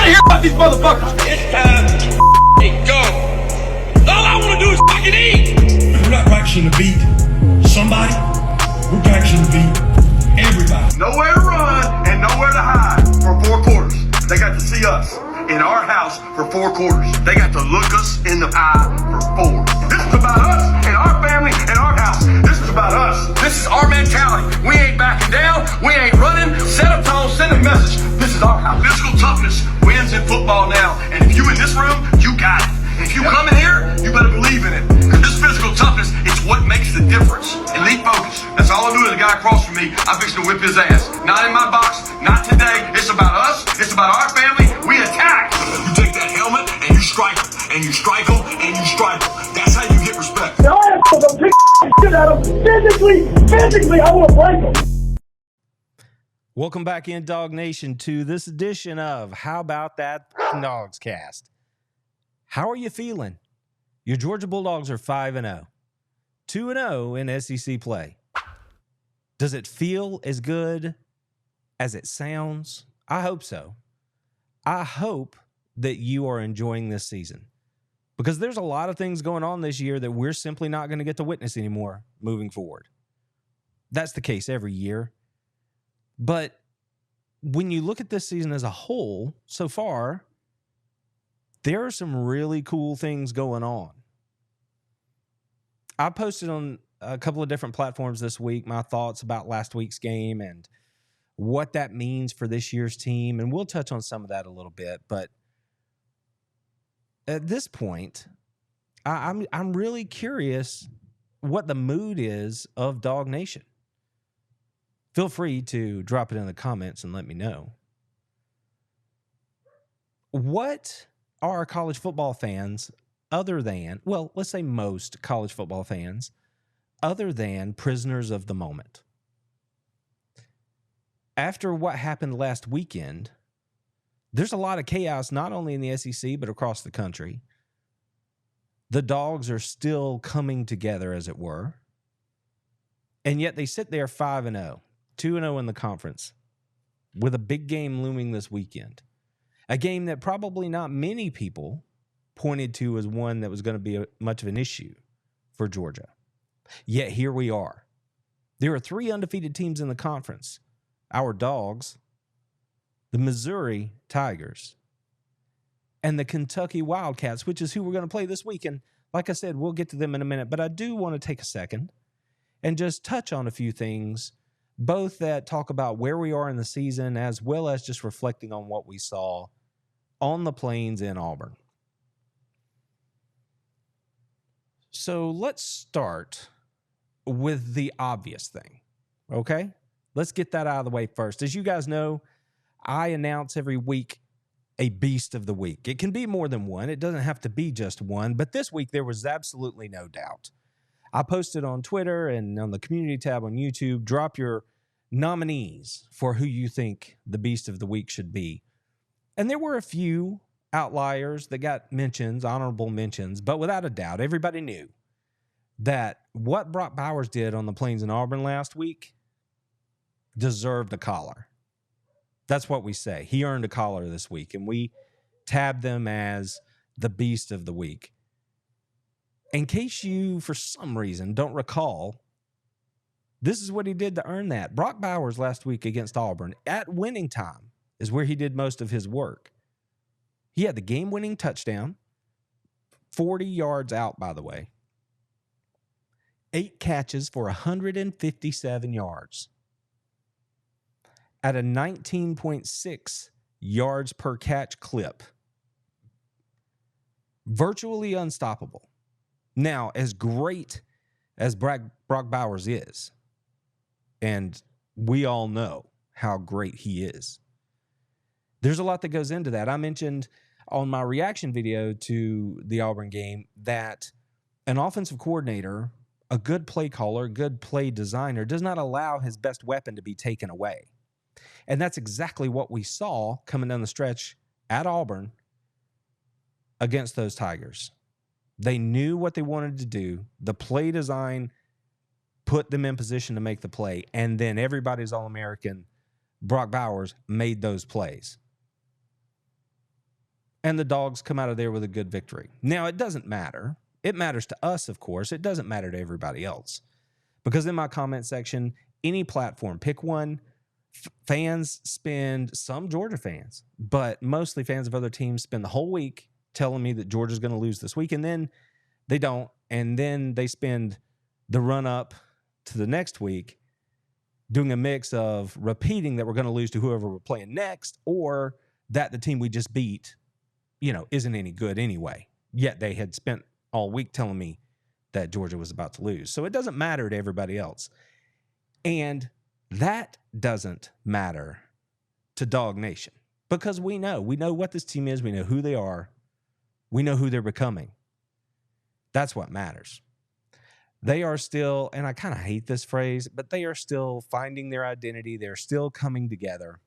to hear about these motherfuckers. It's time to go. All I want to do is fucking eat. We're not practicing to beat somebody. We're practicing to beat everybody. Nowhere to run and nowhere to hide for 4 quarters. They got to see us in our house for 4 quarters. They got to look us in the eye for 4. This is about us and our family and our house. This is about us. This is our mentality. We ain't backing down. We ain't running. Set a tone, send a message. This is our house. Physical toughness wins in football now. And if you in this room, you got it. If you come in here, you better believe in it. Because this physical toughness is what makes the difference. Elite focus. That's all I do to the guy across from me. I'm fixing to whip his ass. Not in my box. Not today. It's about us. It's about our family. We attack. You take that helmet and you strike them. And you strike them and you strike them. That's how you get respect. Now I am going to pick shit out of them. Physically, I want to break them. Welcome back in, Dog Nation, to this edition of How About That DAWGSCAST. How are you feeling? Your Georgia Bulldogs are 5-0. 2-0 in SEC play. Does it feel as good as it sounds? I hope so. I hope that you are enjoying this season, because there's a lot of things going on this year that we're simply not going to get to witness anymore moving forward. That's the case every year. But when you look at this season as a whole, so far, there are some really cool things going on. I posted on a couple of different platforms this week my thoughts about last week's game and what that means for this year's team, and we'll touch on some of that a little bit. But at this point, I'm really curious what the mood is of Dog Nation. Feel free to drop it in the comments and let me know. What are college football fans other than, well, let's say most college football fans, other than prisoners of the moment? After what happened last weekend, there's a lot of chaos, not only in the SEC, but across the country. The Dogs are still coming together, as it were. And yet they sit there 5-0, 2-0 in the conference, with a big game looming this weekend. A game that probably not many people pointed to as one that was going to be much of an issue for Georgia. Yet here we are. There are 3 undefeated teams in the conference. Our Dogs, the Missouri Tigers, and the Kentucky Wildcats, which is who we're going to play this weekend. Like I said, we'll get to them in a minute, but I do want to take a second and just touch on a few things, both that talk about where we are in the season, as well as just reflecting on what we saw on the plains in Auburn. So let's start with the obvious thing, okay? Let's get that out of the way first. As you guys know, I announce every week a Beast of the Week. It can be more than one. It doesn't have to be just one, but this week there was absolutely no doubt. I posted on Twitter and on the community tab on YouTube, drop your nominees for who you think the Beast of the Week should be. And there were a few outliers that got mentions, honorable mentions, but without a doubt, everybody knew that what Brock Bowers did on the Plains in Auburn last week deserved a collar. That's what we say. He earned a collar this week, and we tabbed them as the Beast of the Week. In case you, for some reason, don't recall, this is what he did to earn that. Brock Bowers last week against Auburn, at winning time, is where he did most of his work. He had the game-winning touchdown, 40 yards out, by the way. 8 catches for 157 yards. At a 19.6 yards per catch clip. Virtually unstoppable. Now, as great as Brock Bowers is, and we all know how great he is, there's a lot that goes into that. I mentioned on my reaction video to the Auburn game that an offensive coordinator, a good play caller, a good play designer, does not allow his best weapon to be taken away. And that's exactly what we saw coming down the stretch at Auburn against those Tigers. They knew what they wanted to do. The play design put them in position to make the play. And then everybody's All-American, Brock Bowers, made those plays. and the Dogs come out of there with a good victory. Now, it doesn't matter. It matters to us, of course. It doesn't matter to everybody else. Because in my comment section, any platform, pick one, fans spend, some Georgia fans, but mostly fans of other teams spend the whole week telling me that Georgia's going to lose this week, and then they don't, and then they spend the run-up to the next week doing a mix of repeating that we're going to lose to whoever we're playing next, or that the team we just beat, isn't any good anyway. Yet they had spent all week telling me that Georgia was about to lose. So it doesn't matter to everybody else. And that doesn't matter to Dog Nation, because we know what this team is. We know who they are. We know who they're becoming. That's what matters. They are still, and I kind of hate this phrase, but they are still finding their identity. They're still coming together.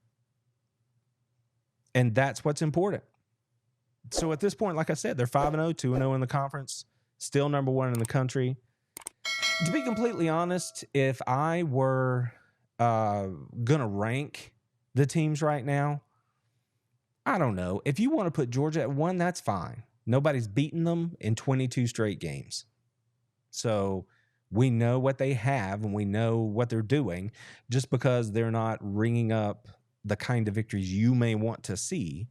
And that's what's important. So at this point, like I said, they're 5-0, 2-0 in the conference, still number one in the country. To be completely honest, if I were going to rank the teams right now, I don't know. If you want to put Georgia at 1, that's fine. Nobody's beaten them in 22 straight games. So we know what they have and we know what they're doing. Just because they're not ringing up the kind of victories you may want to see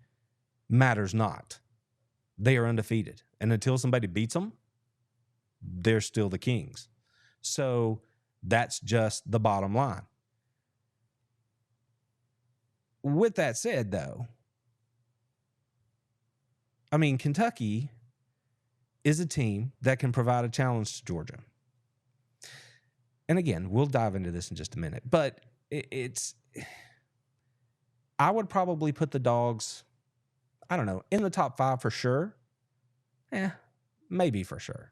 matters not. They are undefeated. And until somebody beats them, they're still the Kings. So that's just the bottom line. With that said, though, I mean, Kentucky is a team that can provide a challenge to Georgia. And again, we'll dive into this in just a minute. But I would probably put the Dogs, I don't know, in the top 5 for sure. Maybe for sure.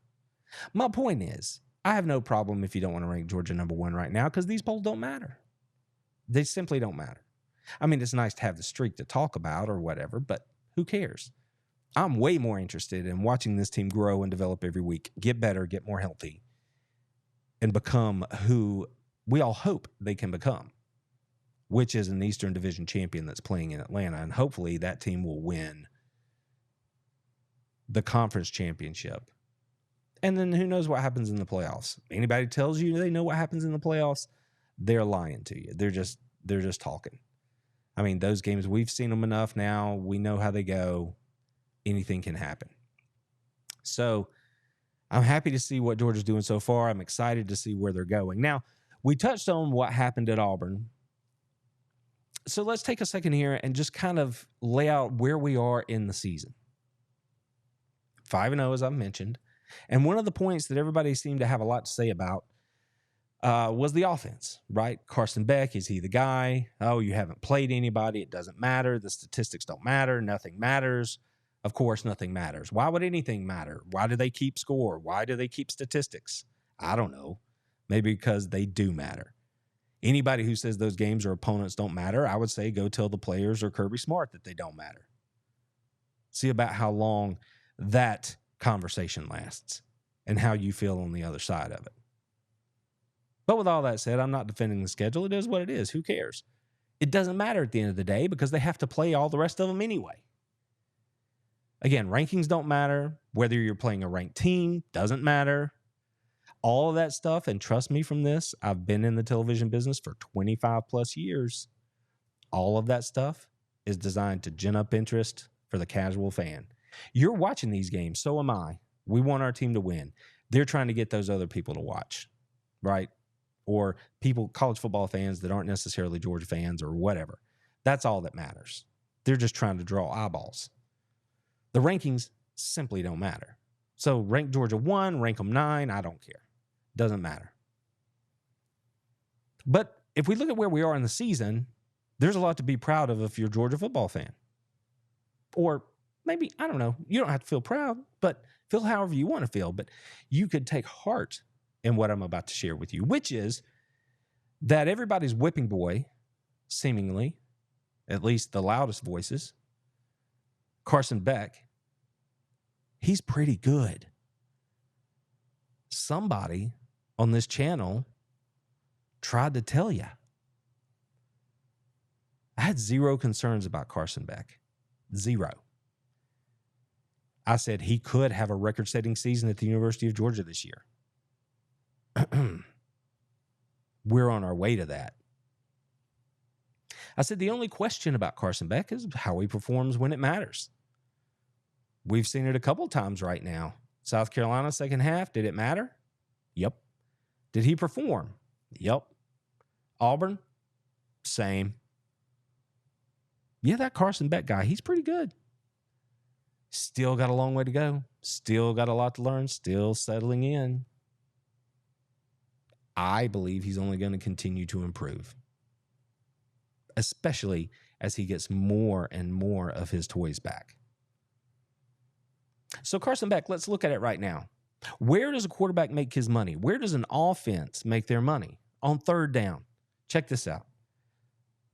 My point is, I have no problem if you don't want to rank Georgia number 1 right now, because these polls don't matter. They simply don't matter. I mean, it's nice to have the streak to talk about or whatever, but who cares? I'm way more interested in watching this team grow and develop every week, get better, get more healthy, and become who we all hope they can become, which is an Eastern Division champion that's playing in Atlanta. And hopefully that team will win the conference championship. And then who knows what happens in the playoffs? Anybody tells you they know what happens in the playoffs, they're lying to you. They're just talking. I mean, those games, we've seen them enough now. We know how they go. Anything can happen. So I'm happy to see what Georgia's doing so far. I'm excited to see where they're going. Now, we touched on what happened at Auburn. So let's take a second here and just kind of lay out where we are in the season. 5-0, as I've mentioned. And one of the points that everybody seemed to have a lot to say about was the offense, right? Carson Beck, is he the guy? Oh, you haven't played anybody. It doesn't matter. The statistics don't matter. Nothing matters. Of course, nothing matters. Why would anything matter? Why do they keep score? Why do they keep statistics? I don't know. Maybe because they do matter. Anybody who says those games or opponents don't matter, I would say go tell the players or Kirby Smart that they don't matter. See about how long that conversation lasts and how you feel on the other side of it. But with all that said, I'm not defending the schedule. It is what it is. Who cares? It doesn't matter at the end of the day because they have to play all the rest of them anyway. Again, rankings don't matter. Whether you're playing a ranked team doesn't matter. All of that stuff, and trust me from this, I've been in the television business for 25 plus years. All of that stuff is designed to gin up interest for the casual fan. You're watching these games, so am I. We want our team to win. They're trying to get those other people to watch, right? Or people, college football fans that aren't necessarily Georgia fans or whatever. That's all that matters. They're just trying to draw eyeballs. The rankings simply don't matter. So rank Georgia 1, rank them 9, I don't care. Doesn't matter. But if we look at where we are in the season, there's a lot to be proud of if you're a Georgia football fan. Or maybe, I don't know, you don't have to feel proud, but feel however you want to feel. But you could take heart in what I'm about to share with you, which is that everybody's whipping boy, seemingly, at least the loudest voices, Carson Beck, he's pretty good. Somebody on this channel tried to tell you. I had zero concerns about Carson Beck. Zero. I said he could have a record-setting season at the University of Georgia this year. We're on our way to that. I said the only question about Carson Beck is how he performs when it matters. We've seen it a couple times right now. South Carolina, second half, did it matter? Yep. Did he perform? Yep. Auburn, same. Yeah, that Carson Beck guy, he's pretty good. Still got a long way to go. Still got a lot to learn. Still settling in. I believe he's only going to continue to improve, especially as he gets more and more of his toys back. So Carson Beck, let's look at it right now. Where does a quarterback make his money? Where does an offense make their money? On third down. Check this out.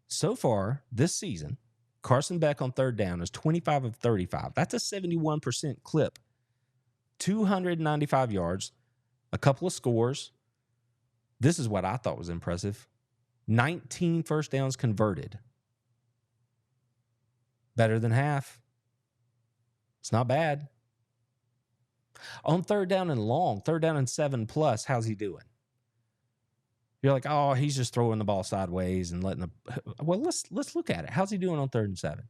So far this season, Carson Beck on third down is 25 of 35. That's a 71% clip. 295 yards, a couple of scores. This is what I thought was impressive. 19 first downs converted. Better than half. It's not bad. On third down and long, third down and 7+, how's he doing? You're like, oh, he's just throwing the ball sideways and letting the... Well, let's look at it. How's he doing on 3rd and 7?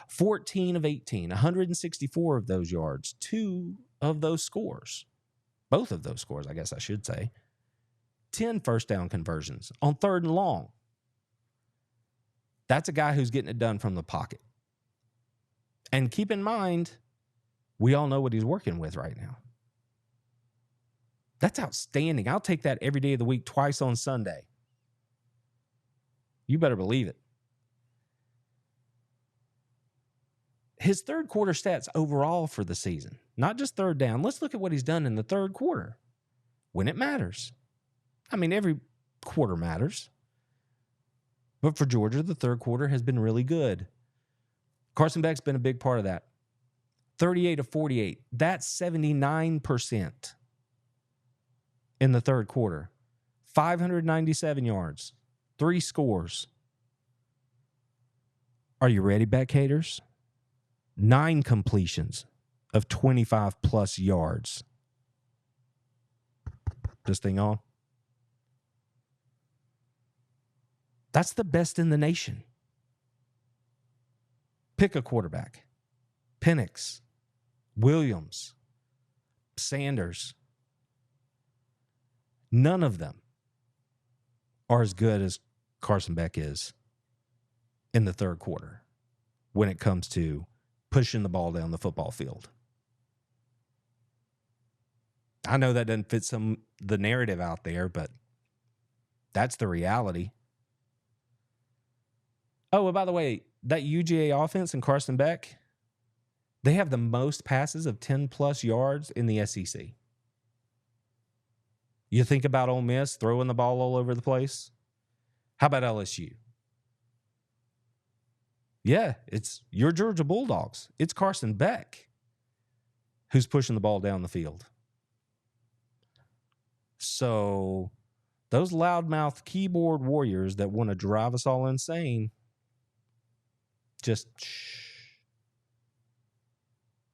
14 of 18, 164 of those yards, 2 of those scores. Both of those scores, I guess I should say. 10 first down conversions on 3rd and long. That's a guy who's getting it done from the pocket. And keep in mind, we all know what he's working with right now. That's outstanding. I'll take that every day of the week, twice on Sunday. You better believe it. His third quarter stats overall for the season, not just third down. Let's look at what he's done in the third quarter when it matters. I mean, every quarter matters. But for Georgia, the third quarter has been really good. Carson Beck's been a big part of that. 38 of 48. That's 79%. In the third quarter. 597 yards. 3 scores. Are you ready, Beck haters? 9 completions of 25+ yards. This thing on? That's the best in the nation. Pick a quarterback. Penix, Williams, Sanders. None of them are as good as Carson Beck is in the third quarter when it comes to pushing the ball down the football field. I know that doesn't fit the narrative out there, but that's the reality. Oh, and by the way, that UGA offense and Carson Beck, they have the most passes of 10+ yards in the SEC. You think about Ole Miss throwing the ball all over the place? How about LSU? Yeah, it's your Georgia Bulldogs. It's Carson Beck who's pushing the ball down the field. So those loudmouth keyboard warriors that want to drive us all insane, just shh.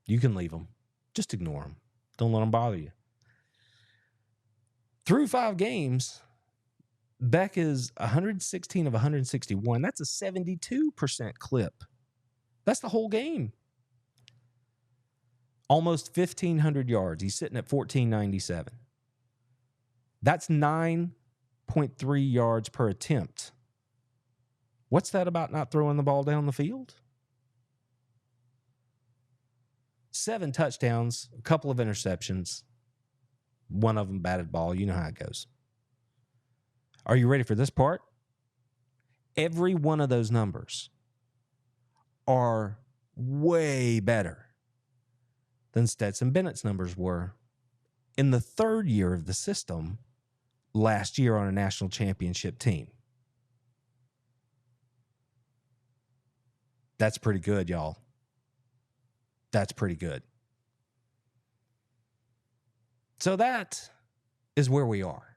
You can leave them. Just ignore them. Don't let them bother you. Through 5 games, Beck is 116 of 161. That's a 72% clip. That's the whole game. Almost 1,500 yards. He's sitting at 1,497. That's 9.3 yards per attempt. What's that about not throwing the ball down the field? 7 touchdowns, a couple of interceptions. One of them batted ball. You know how it goes. Are you ready for this part? Every one of those numbers are way better than Stetson Bennett's numbers were in the 3rd year of the system last year on a national championship team. That's pretty good, y'all. That's pretty good. So that is where we are.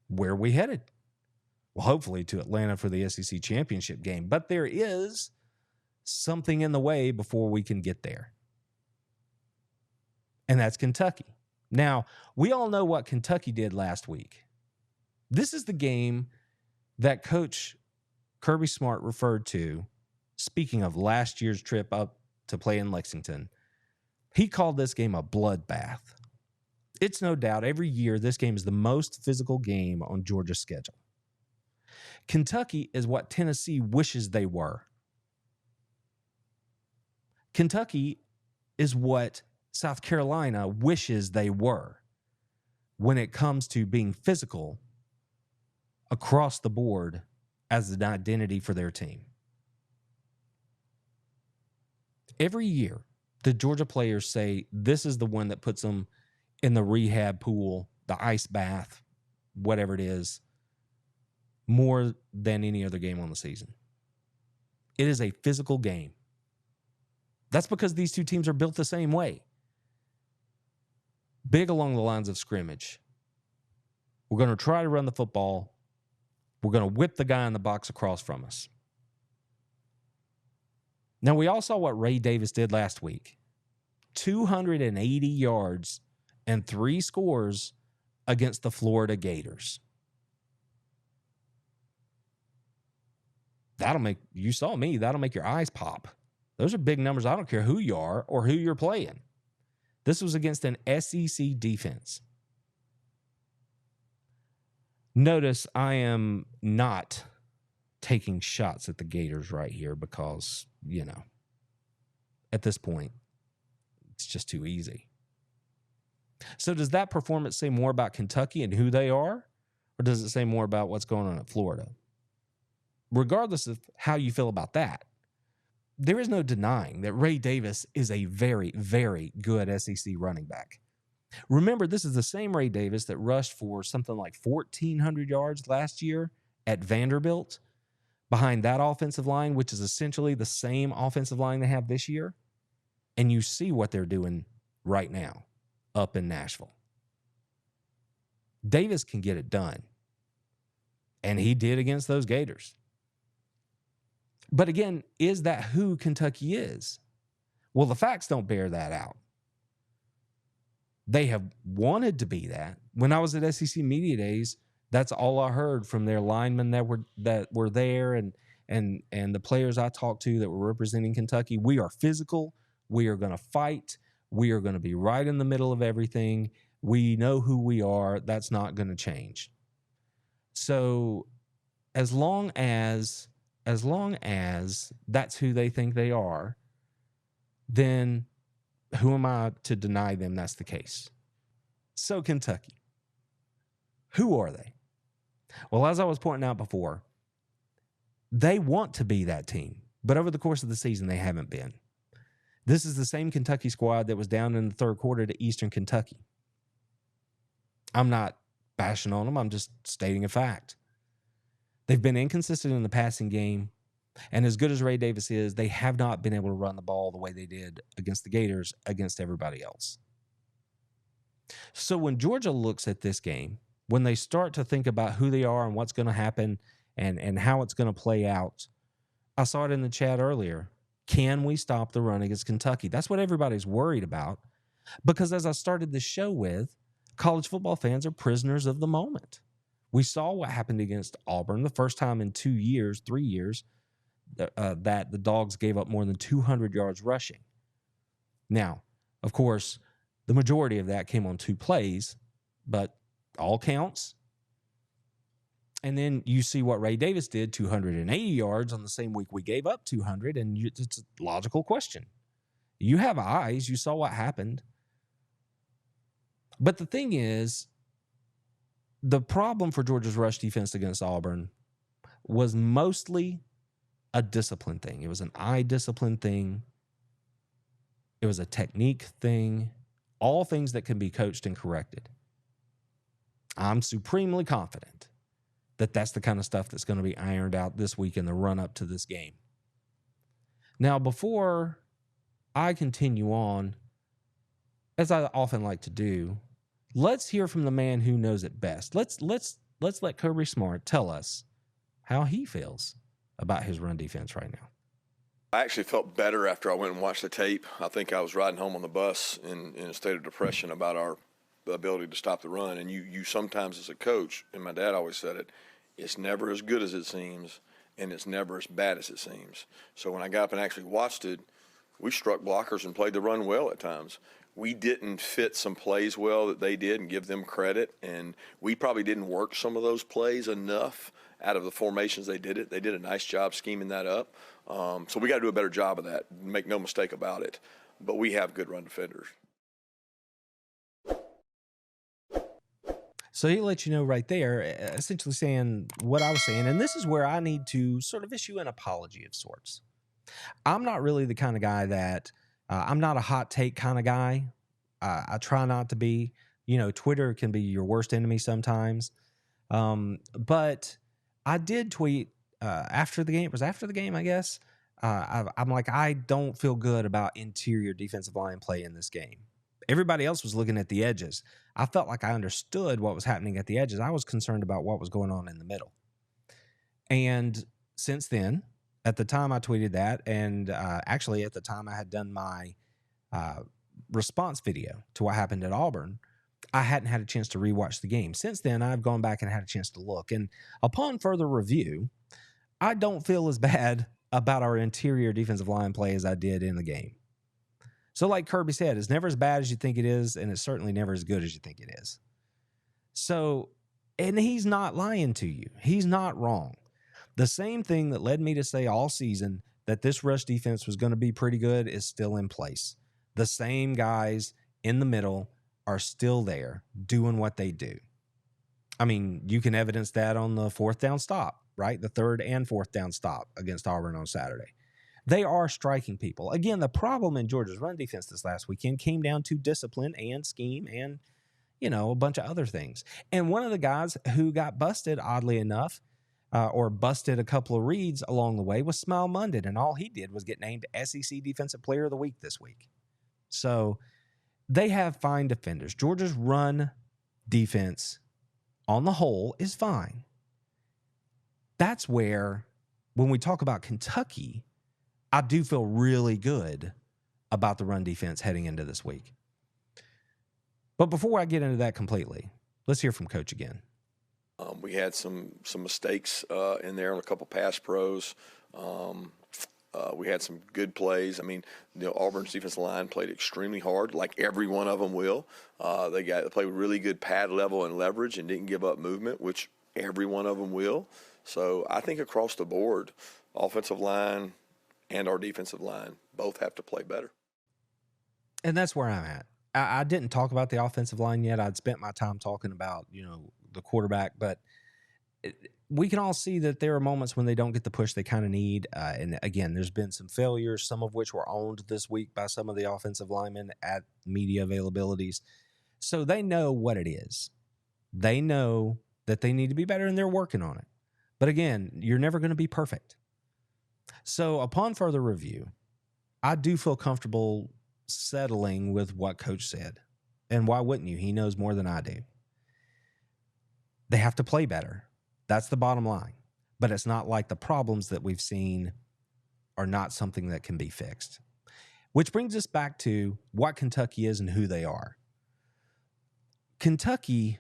Where are we headed? Well, hopefully to Atlanta for the SEC championship game. But there is something in the way before we can get there. and that's Kentucky. Now, we all know what Kentucky did last week. This is the game that Coach Kirby Smart referred to, speaking of last year's trip up to play in Lexington. He called this game a bloodbath. It's no doubt every year this game is the most physical game on Georgia's schedule. Kentucky is what Tennessee wishes they were. Kentucky is what South Carolina wishes they were when it comes to being physical across the board as an identity for their team. Every year, the Georgia players say this is the one that puts them in the rehab pool, the ice bath, whatever it is, more than any other game on the season. It is a physical game. That's because these two teams are built the same way. Big along the lines of scrimmage. We're going to try to run the football. We're going to whip the guy in the box across from us. Now, we all saw what Ray Davis did last week. 280 yards and 3 scores against the Florida Gators. You saw me, that'll make your eyes pop. Those are big numbers. I don't care who you are or who you're playing. This was against an SEC defense. Notice I am not taking shots at the Gators right here because, at this point, it's just too easy. So does that performance say more about Kentucky and who they are? Or does it say more about what's going on at Florida? Regardless of how you feel about that, there is no denying that Ray Davis is a very, very good SEC running back. Remember, this is the same Ray Davis that rushed for something like 1,400 yards last year at Vanderbilt behind that offensive line, which is essentially the same offensive line they have this year. And you see what they're doing right now up in Nashville. Davis can get it done. And he did against those Gators. But again, is that who Kentucky is? Well, the facts don't bear that out. They have wanted to be that. When I was at SEC Media Days, that's all I heard from their linemen that were there and the players I talked to that were representing Kentucky. We are physical. We are going to fight. We are going to be right in the middle of everything. We know who we are. That's not going to change. So as long as that's who they think they are, then who am I to deny them that's the case? So Kentucky, who are they? Well, as I was pointing out before, they want to be that team, but over the course of the season, they haven't been. This is the same Kentucky squad that was down in the third quarter to Eastern Kentucky. I'm not bashing on them. I'm just stating a fact. They've been inconsistent in the passing game, and as good as Ray Davis is, they have not been able to run the ball the way they did against the Gators against everybody else. So when Georgia looks at this game, when they start to think about who they are and what's going to happen and how it's going to play out, I saw it in the chat earlier. Can we stop the run against Kentucky? That's what everybody's worried about, because as I started this show with, college football fans are prisoners of the moment. We saw what happened against Auburn the first time in 3 years, that the Dogs gave up more than 200 yards rushing. Now, of course, the majority of that came on 2 plays, but all counts. And then you see what Ray Davis did, 280 yards on the same week we gave up 200, and it's a logical question. You have eyes. You saw what happened. But the thing is, the problem for Georgia's rush defense against Auburn was mostly a discipline thing. It was an eye discipline thing. It was a technique thing. All things that can be coached and corrected. I'm supremely confident that that's the kind of stuff that's going to be ironed out this week in the run-up to this game. Now, before I continue on, as I often like to do, let's hear from the man who knows it best. Let's let Kirby Smart tell us how he feels about his run defense right now. I actually felt better after I went and watched the tape. I think I was riding home on the bus in a state of depression about our ability to stop the run. And you sometimes as a coach, and my dad always said it, it's never as good as it seems, and it's never as bad as it seems. So when I got up and actually watched it, we struck blockers and played the run well at times. We didn't fit some plays well that they did and give them credit, and we probably didn't work some of those plays enough out of the formations they did it. They did a nice job scheming that up. So we got to do a better job of that, make no mistake about it. But we have good run defenders. So he let you know right there, essentially saying what I was saying, and this is where I need to sort of issue an apology of sorts. I'm not really the kind of guy that, I'm not a hot take kind of guy. I try not to be. You know, Twitter can be your worst enemy sometimes. But I did tweet after the game. It was after the game, I guess. I'm like, I don't feel good about interior defensive line play in this game. Everybody else was looking at the edges. I felt like I understood what was happening at the edges. I was concerned about what was going on in the middle. And since then, at the time I tweeted that, and actually at the time I had done my response video to what happened at Auburn, I hadn't had a chance to rewatch the game. Since then, I've gone back and had a chance to look. And upon further review, I don't feel as bad about our interior defensive line play as I did in the game. So like Kirby said, it's never as bad as you think it is, and it's certainly never as good as you think it is. So, and he's not lying to you. He's not wrong. The same thing that led me to say all season that this rush defense was going to be pretty good is still in place. The same guys in the middle are still there doing what they do. I mean, you can evidence that on the fourth down stop, right? The third and fourth down stop against Auburn on Saturday. They are striking people. Again, the problem in Georgia's run defense this last weekend came down to discipline and scheme and, you know, a bunch of other things. And one of the guys who got busted, oddly enough, or busted a couple of reads along the way was Smile Mundon, and all he did was get named SEC Defensive Player of the Week this week. So they have fine defenders. Georgia's run defense on the whole is fine. That's where, when we talk about Kentucky, I do feel really good about the run defense heading into this week. But before I get into that completely, let's hear from Coach again. We had some mistakes in there on a couple pass pros. We had some good plays. I mean, Auburn's defensive line played extremely hard, like every one of them will. They played with really good pad level and leverage and didn't give up movement, which every one of them will. So I think across the board, offensive line and our defensive line both have to play better. And that's where I'm at. I didn't talk about the offensive line yet. I'd spent my time talking about, the quarterback, but we can all see that there are moments when they don't get the push they kind of need. And again, there's been some failures, some of which were owned this week by some of the offensive linemen at media availabilities. So they know what it is. They know that they need to be better, and they're working on it. But again, you're never going to be perfect. So upon further review, I do feel comfortable settling with what Coach said. And why wouldn't you? He knows more than I do. They have to play better. That's the bottom line. But it's not like the problems that we've seen are not something that can be fixed. Which brings us back to what Kentucky is and who they are. Kentucky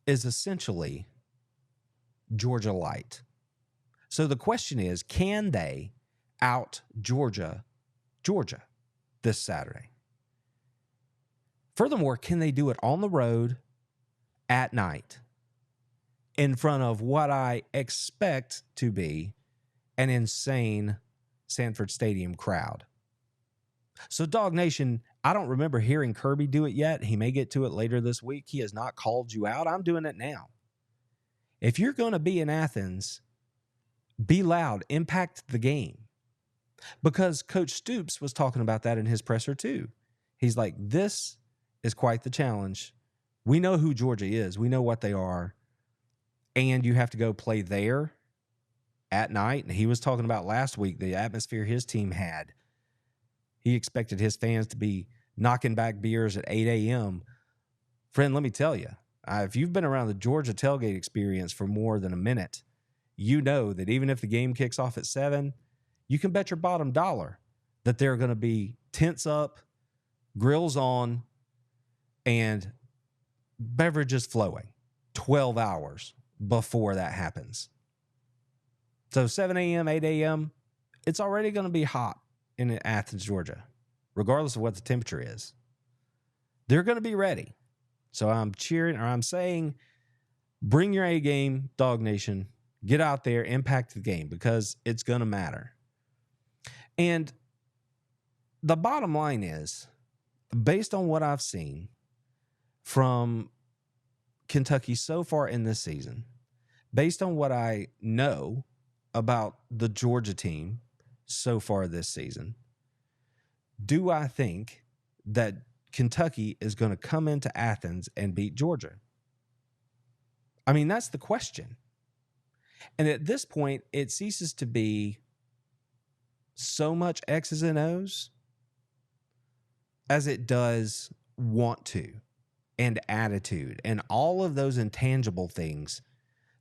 is essentially Georgia light. So the question is, can they out Georgia this Saturday? Furthermore, can they do it on the road at night in front of what I expect to be an insane Sanford Stadium crowd? So, Dog Nation, I don't remember hearing Kirby do it yet. He may get to it later this week. He has not called you out. I'm doing it now. If you're going to be in Athens, be loud, impact the game. Because Coach Stoops was talking about that in his presser too. He's like, this is quite the challenge. We know who Georgia is. We know what they are. And you have to go play there at night. And he was talking about last week, the atmosphere his team had. He expected his fans to be knocking back beers at 8 a.m. Friend, let me tell you, if you've been around the Georgia tailgate experience for more than a minute, you know that even if the game kicks off at 7, you can bet your bottom dollar that they're going to be tents up, grills on, and beverages flowing 12 hours before that happens. So 7 a.m., 8 a.m., it's already going to be hot in Athens, Georgia, regardless of what the temperature is. They're going to be ready. So I'm saying, bring your A game, Dog Nation. Get out there, impact the game, because it's going to matter. And the bottom line is, based on what I've seen from Kentucky so far in this season, based on what I know about the Georgia team so far this season, do I think that Kentucky is going to come into Athens and beat Georgia? I mean, that's the question. And at this point, it ceases to be so much X's and O's as it does want to and attitude and all of those intangible things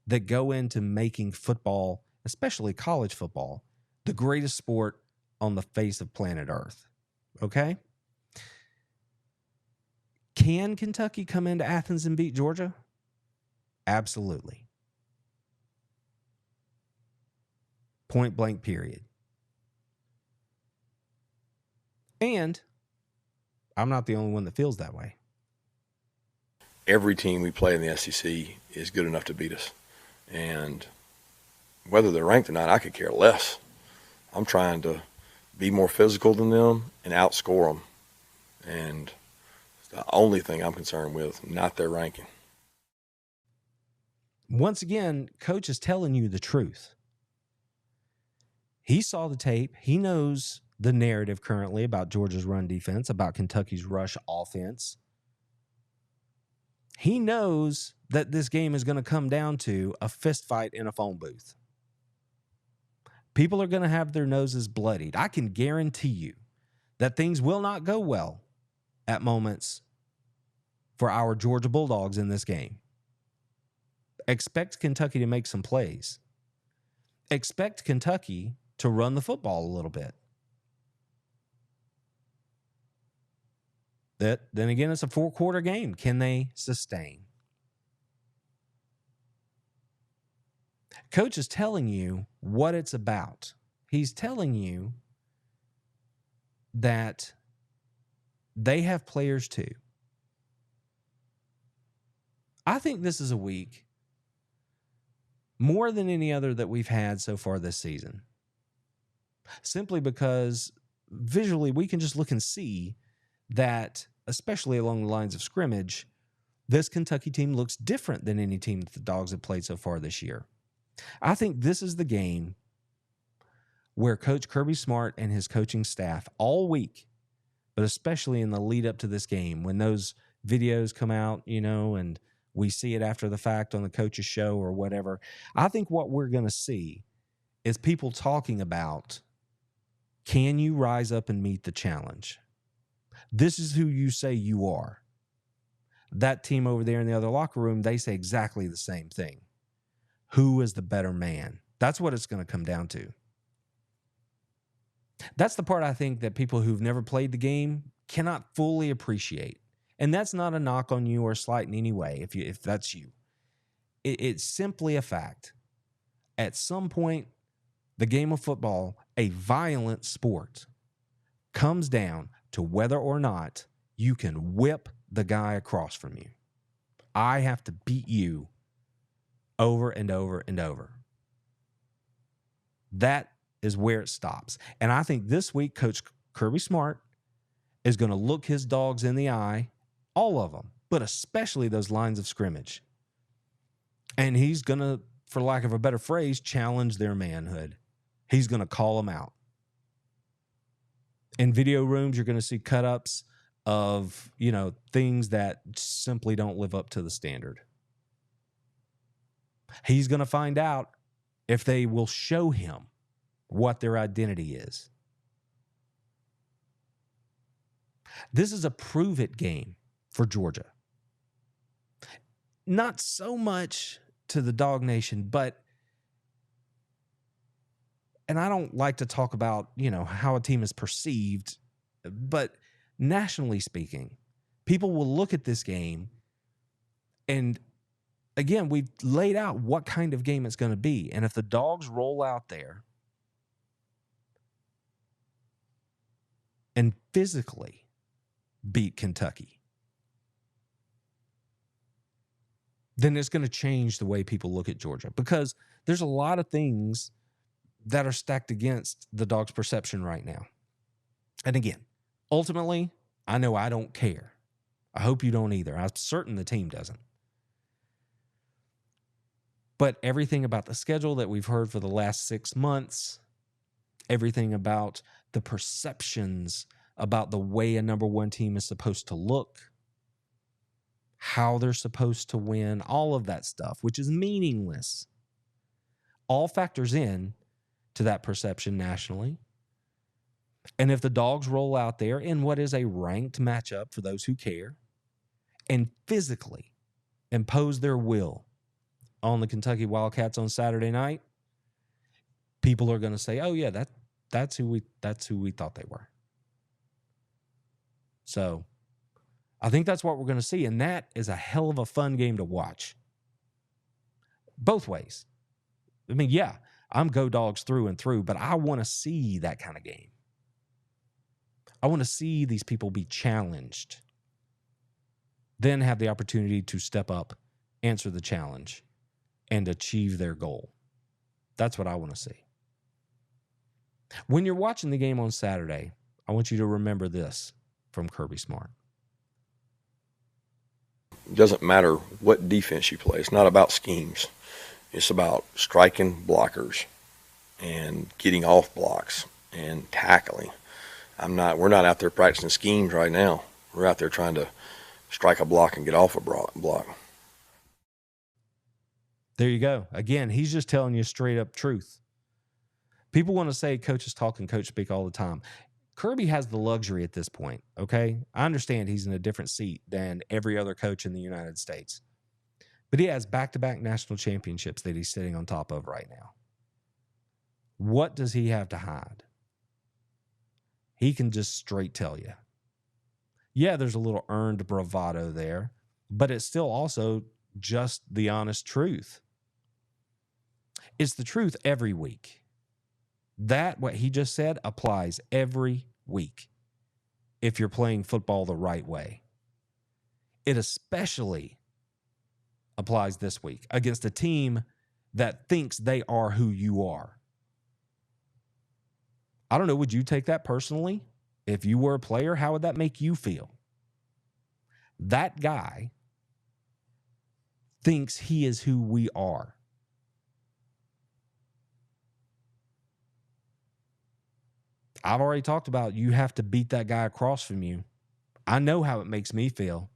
that go into making football, especially college football, the greatest sport on the face of planet Earth. Okay? Can Kentucky come into Athens and beat Georgia? Absolutely. Point blank, period. And I'm not the only one that feels that way. Every team we play in the SEC is good enough to beat us. And whether they're ranked or not, I could care less. I'm trying to be more physical than them and outscore them. And it's the only thing I'm concerned with, not their ranking. Once again, Coach is telling you the truth. He saw the tape. He knows the narrative currently about Georgia's run defense, about Kentucky's rush offense. He knows that this game is going to come down to a fist fight in a phone booth. People are going to have their noses bloodied. I can guarantee you that things will not go well at moments for our Georgia Bulldogs in this game. Expect Kentucky to make some plays. Expect Kentucky to run the football a little bit. Then again, it's a 4-quarter game. Can they sustain? Coach is telling you what it's about. He's telling you that they have players too. I think this is a week, more than any other that we've had so far this season, simply because visually we can just look and see that, especially along the lines of scrimmage, this Kentucky team looks different than any team that the Dogs have played so far this year. I think this is the game where Coach Kirby Smart and his coaching staff all week, but especially in the lead up to this game, when those videos come out, and we see it after the fact on the coach's show or whatever, I think what we're going to see is people talking about, can you rise up and meet the challenge? This is who you say you are. That team over there in the other locker room, they say exactly the same thing. Who is the better man? That's what it's going to come down to. That's the part I think that people who've never played the game cannot fully appreciate. And that's not a knock on you or a slight in any way, if that's you. It's simply a fact. At some point, the game of football, a violent sport, comes down to whether or not you can whip the guy across from you. I have to beat you over and over and over. That is where it stops. And I think this week, Coach Kirby Smart is going to look his dogs in the eye, all of them, but especially those lines of scrimmage. And he's going to, for lack of a better phrase, challenge their manhood. He's going to call them out. In video rooms, you're going to see cut-ups of, things that simply don't live up to the standard. He's going to find out if they will show him what their identity is. This is a prove-it game for Georgia. Not so much to the Dog Nation, but and I don't like to talk about, how a team is perceived, but nationally speaking, people will look at this game, and again, we've laid out what kind of game it's going to be. And if the Dogs roll out there and physically beat Kentucky, then it's going to change the way people look at Georgia, because there's a lot of things that are stacked against the Dogs' perception right now. And again, ultimately, I know I don't care. I hope you don't either. I'm certain the team doesn't. But everything about the schedule that we've heard for the last 6 months, everything about the perceptions about the way a number one team is supposed to look, how they're supposed to win, all of that stuff, which is meaningless, all factors in to that perception nationally. And if the Dogs roll out there in what is a ranked matchup for those who care and physically impose their will on the Kentucky Wildcats on Saturday night, people are going to say, "Oh yeah, that's who we thought they were." So, I think that's what we're going to see, and that is a hell of a fun game to watch. Both ways. I mean, yeah, I'm go Dogs through and through, but I want to see that kind of game. I want to see these people be challenged, then have the opportunity to step up, answer the challenge, and achieve their goal. That's what I want to see. When you're watching the game on Saturday, I want you to remember this from Kirby Smart. It doesn't matter what defense you play. It's not about schemes. It's about striking blockers and getting off blocks and tackling. We're not out there practicing schemes right now. We're out there trying to strike a block and get off a block. There you go. Again, he's just telling you straight up truth. People want to say coaches talk and coach speak all the time. Kirby has the luxury at this point, okay? I understand he's in a different seat than every other coach in the United States. But he has back-to-back national championships that he's sitting on top of right now. What does he have to hide? He can just straight tell you. Yeah, there's a little earned bravado there, but it's still also just the honest truth. It's the truth every week. That, what he just said, applies every week if you're playing football the right way. It especially applies this week against a team that thinks they are who you are. I don't know, would you take that personally? If you were a player, how would that make you feel? That guy thinks he is who we are. I've already talked about you have to beat that guy across from you. I know how it makes me feel.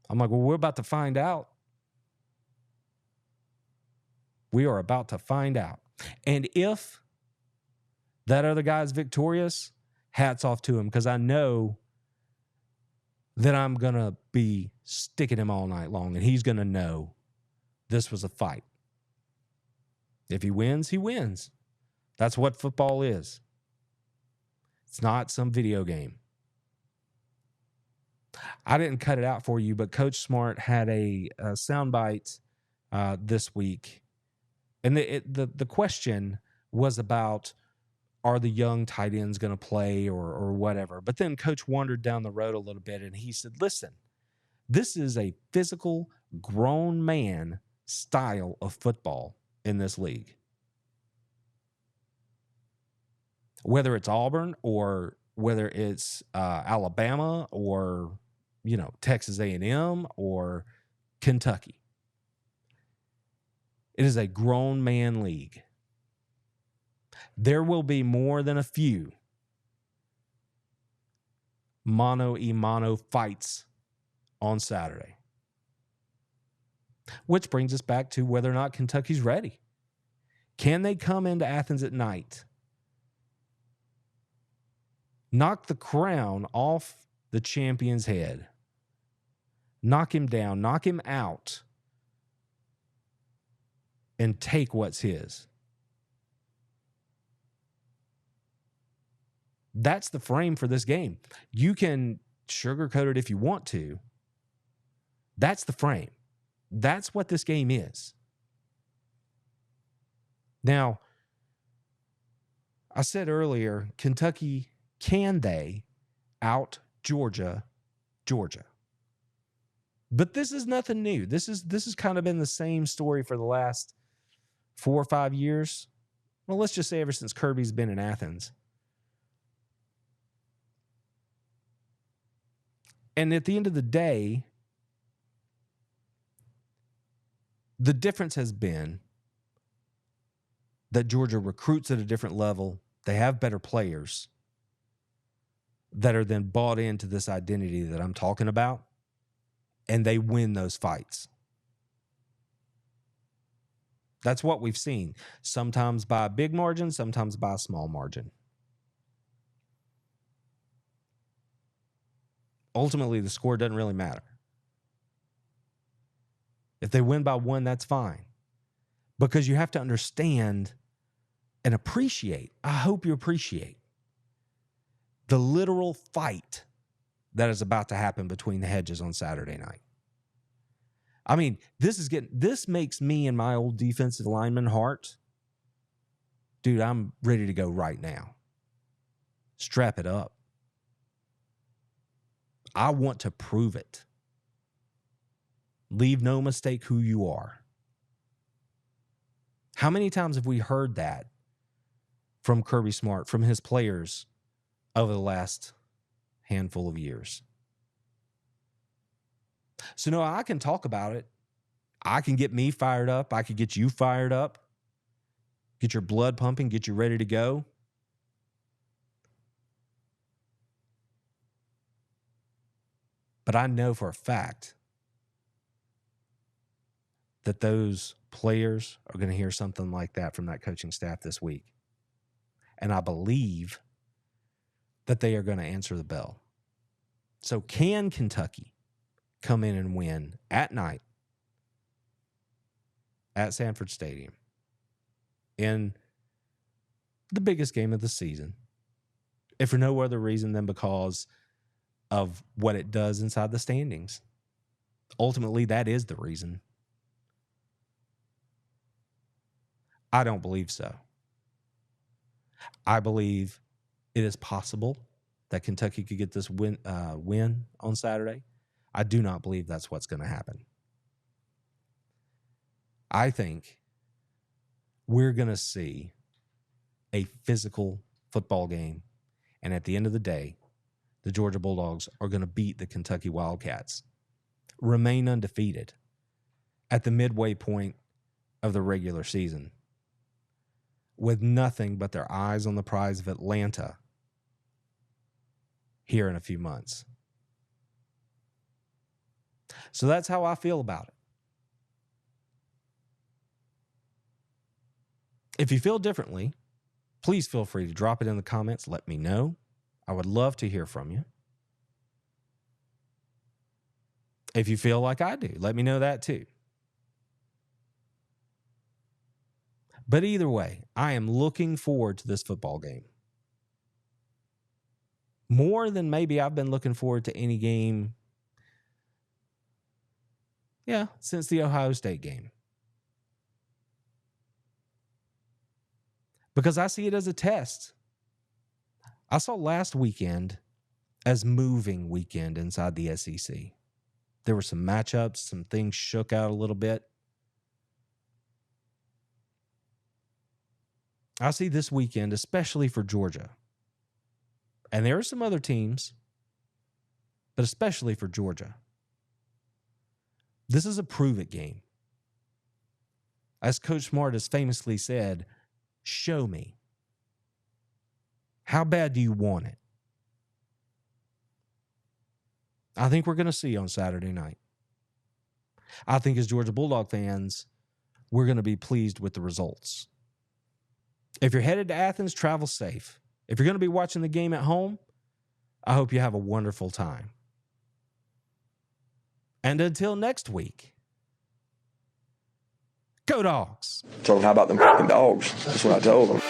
I'm like, well, we're about to find out. We are about to find out. And if that other guy's victorious, hats off to him, because I know that I'm going to be sticking him all night long, and he's going to know this was a fight. If he wins, he wins. That's what football is. It's not some video game. I didn't cut it out for you, but Coach Smart had a soundbite this week. And the question was about, are the young tight ends going to play or whatever? But then Coach wandered down the road a little bit, and he said, listen, this is a physical, grown man style of football in this league. Whether it's Auburn or whether it's Alabama or, Texas A&M or Kentucky. It is a grown man league. There will be more than a few mano-a-mano fights on Saturday. Which brings us back to whether or not Kentucky's ready. Can they come into Athens at night, knock the crown off the champion's head, knock him down, knock him out, and take what's his? That's the frame for this game. You can sugarcoat it if you want to. That's the frame. That's what this game is. Now, I said earlier, Kentucky, can they out Georgia? But this is nothing new. This has kind of been the same story for the last 4 or 5 years. Well, let's just say ever since Kirby's been in Athens. And at the end of the day, the difference has been that Georgia recruits at a different level. They have better players that are then bought into this identity that I'm talking about, and they win those fights. That's what we've seen. Sometimes by a big margin, sometimes by a small margin. Ultimately, the score doesn't really matter. If they win by 1, that's fine. Because you have to understand and appreciate, I hope you appreciate, the literal fight that is about to happen between the hedges on Saturday night. I mean, this makes me and my old defensive lineman heart, dude, I'm ready to go right now. Strap it up. I want to prove it. Leave no mistake who you are. How many times have we heard that from Kirby Smart, from his players over the last handful of years? So, no, I can talk about it. I can get me fired up. I could get you fired up. Get your blood pumping, get you ready to go. But I know for a fact that those players are going to hear something like that from that coaching staff this week. And I believe that they are going to answer the bell. So can Kentucky come in and win at night at Sanford Stadium in the biggest game of the season, if for no other reason than because of what it does inside the standings? Ultimately, that is the reason. I don't believe so. I believe it is possible that Kentucky could get this win on Saturday. I do not believe that's what's going to happen. I think we're going to see a physical football game, and at the end of the day, the Georgia Bulldogs are going to beat the Kentucky Wildcats, remain undefeated at the midway point of the regular season, with nothing but their eyes on the prize of Atlanta here in a few months. So that's how I feel about it. If you feel differently, please feel free to drop it in the comments. Let me know. I would love to hear from you. If you feel like I do, let me know that too. But either way, I am looking forward to this football game. More than maybe I've been looking forward to any game, since the Ohio State game. Because I see it as a test. I saw last weekend as moving weekend inside the SEC. There were some matchups, some things shook out a little bit. I see this weekend, especially for Georgia, and there are some other teams, but especially for Georgia, this is a prove-it game. As Coach Smart has famously said, show me. How bad do you want it? I think we're going to see on Saturday night. I think as Georgia Bulldog fans, we're going to be pleased with the results. If you're headed to Athens, travel safe. If you're going to be watching the game at home, I hope you have a wonderful time. And until next week, go Dogs. Told them, how about them fucking dogs? That's what I told them.